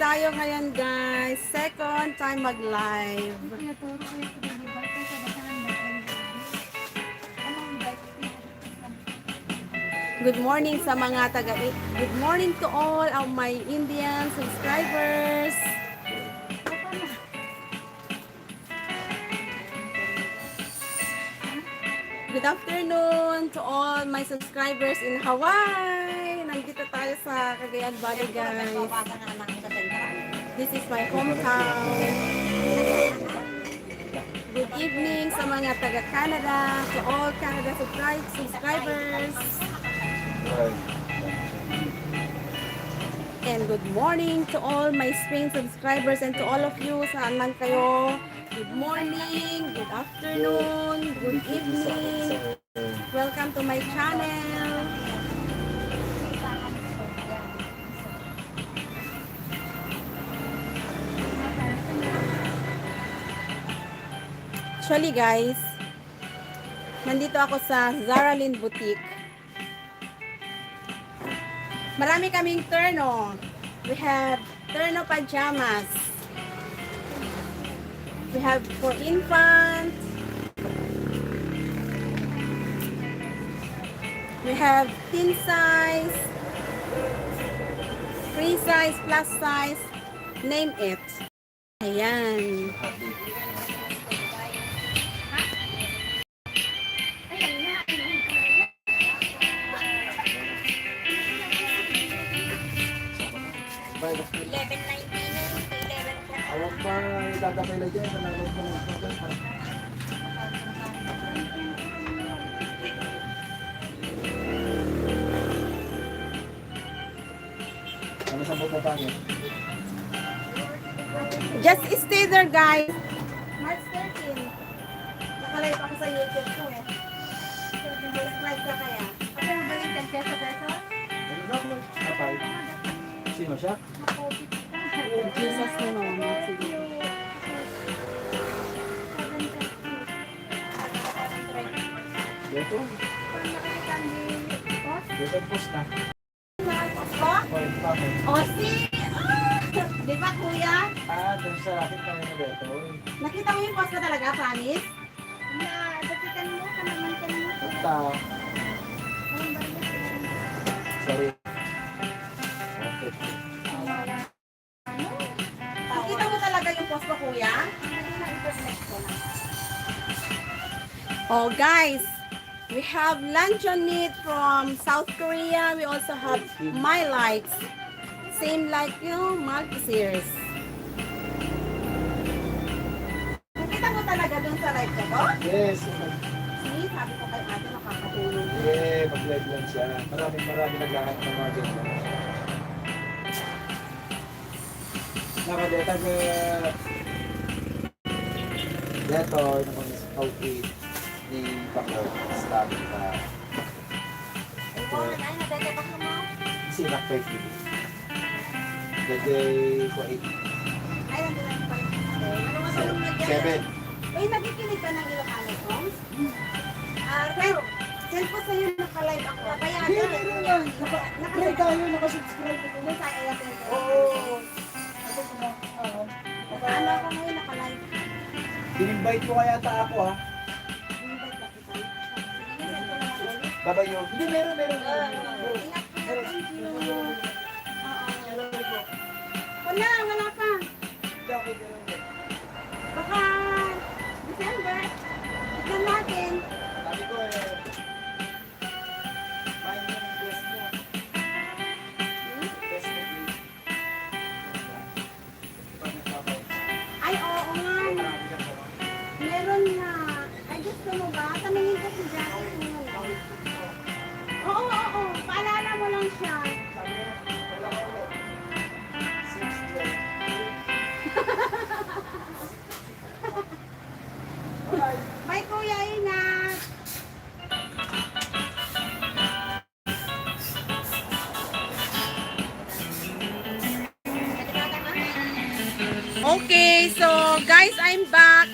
tayo ngayon guys. Second time mag-live. Good morning sa mga Good morning to all of my Indian subscribers. Good afternoon to all my subscribers in Hawaii. Nandito tayo sa Cagayan Valley, guys. This is my hometown. Good evening sa mga taga-Canada, to all Canada subscribers. And good morning to all my Spain subscribers and to all of you, saan man kayo. Good morning, good afternoon, good evening. Welcome to my channel. Actually guys, nandito ako sa Zara Lynn Boutique. Marami kaming terno. We have terno pajamas. We have for infants. We have teen size, free size, plus size, name it. Ayan. Awag pa dadapay lang dyan. Nanalo ko ng problem. Ano sa buto pa niya? Just stay there, guys. March 13. Nakalive ako sa YouTube ko eh. Subscribe ka kaya. Ako yung balik ng peso-peso? Apay. Sino siya? Jesus na naman. Sige. Dito? Dito post na. O si! Di ba kuya? Doon sa akin kami na dito. Nakita mo yung post ko talaga, promise? Dapitan mo, kanamantan mo. Punta. Sorry. Nakita mo talaga yung post ko, kuya? Oh guys, we have luncheon meat from South Korea. We also have my likes. Same like, you know, Maltesers. Nakita mo talaga dun sa live ko? Yes. See, sabi ko kay ate makakatulong. Yeah, mag-live lang siya. Maraming naglahat ng mga ganyan. Nakadeta ka... Dito, naman is outfit ni Pako. Sabi ka. Ito, sinak 5 feet. Gagay ko 8. Ay, nandun lang pa. Ano nga sa mga dyan? 7. Uy, nakikinig ka ng Ilocano songs? Pero, send ko sa'yo naka-live ako. Kaya, Hindi, meron lang. Naka-live tayo, nakasubscribe ko. Doon sa Ayaten. Oo. Ano ako ngayon naka-live? In-invite ko kaya ta ako ha. Invite na kita. Sige, send ko naman ulit. Babay yun. Hindi, meron. Ingat po, thank you. Wala, wala pa. Baka December. Tignan natin. Sabi ko find yung best mo. Best mo, please. Ay, oo nga. Meron na. Ay, gusto mo ba? Tanungin ko si Jackie kung wala. Oo. Paalala mo lang siya. Bye, Kuya. Ingat. Okay, so guys, I'm back.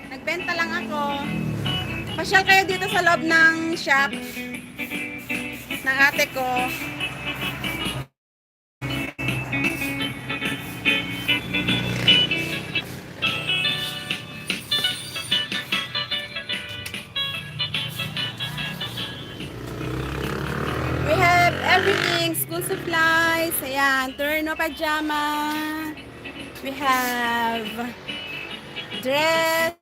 Nagbenta lang ako. Pasyal kayo dito sa loob ng shop ng ate ko. Ilocano pajama. We have dress,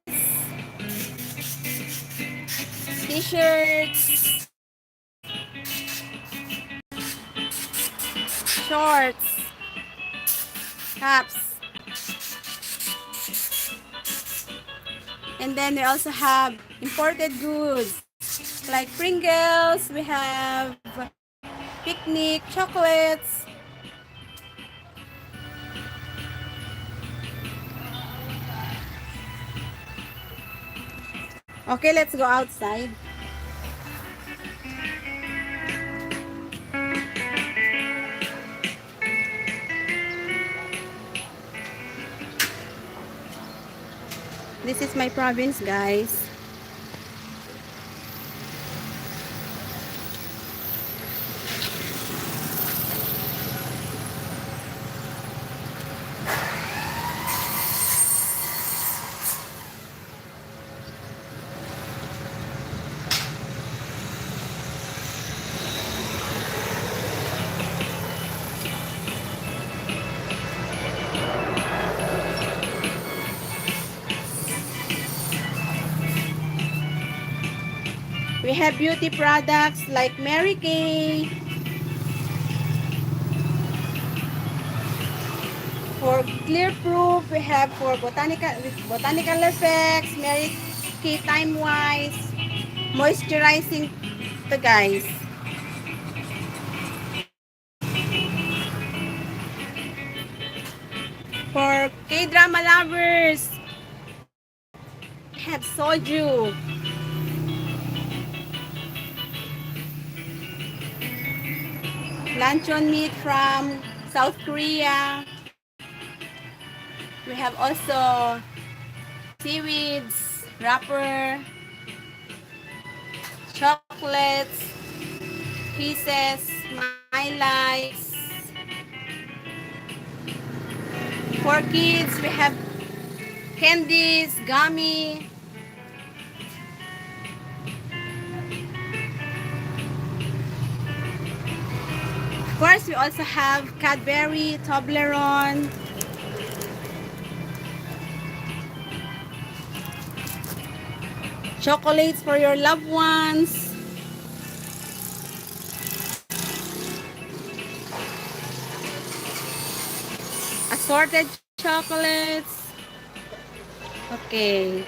t-shirts, shorts, caps. And then we also have imported goods like Pringles, we have picnic, chocolates. Okay, let's go outside. This is my province, guys. We have beauty products like Mary Kay. For clear proof, we have for botanical effects, Mary Kay Time Wise, moisturizing to guys. For K-drama lovers, we have soju. Luncheon meat from South Korea. We have also seaweeds, wrapper, chocolates, pieces, my lights. For kids, we have candies, gummy. Of course, we also have Cadbury, Toblerone. Chocolates for your loved ones. Assorted chocolates. Okay.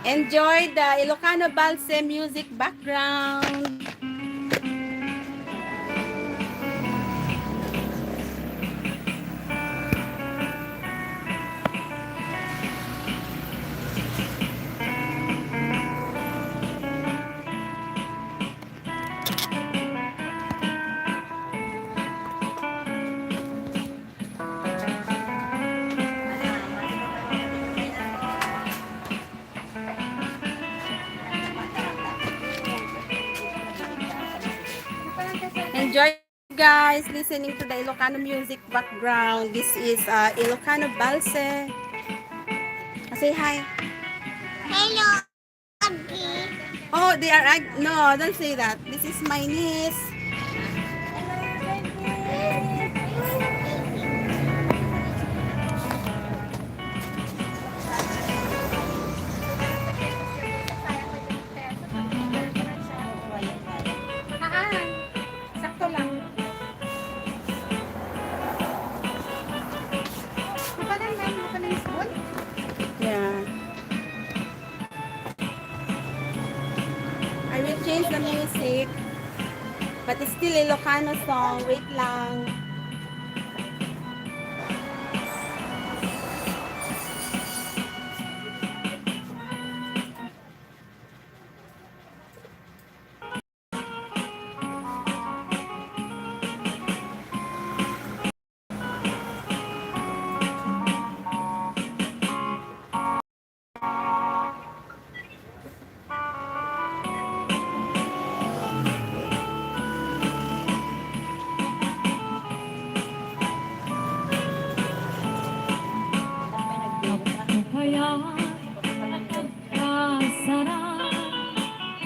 Enjoy the Ilocano Waltz Music Background. Enjoy, guys, listening to the Ilocano music background. This is Ilocano Balse. Say hi. Hello, Abby. Oh, they are... No, don't say that. This is my niece. Sakto lang. but it's still Ilocano song. Wait lang.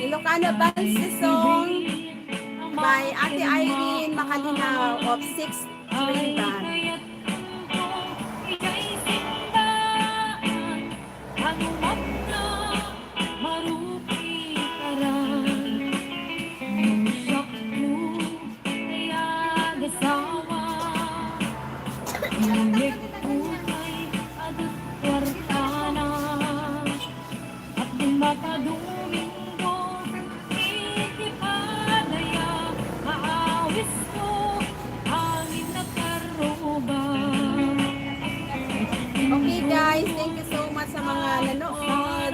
Ilocano Bansi song by Ate Irene Makalinaw of 6th String Band. Okay guys, thank you so much sa mga nanood.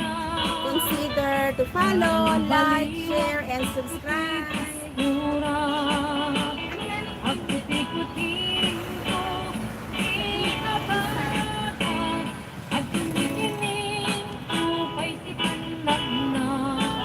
Consider to follow, like, share, and subscribe.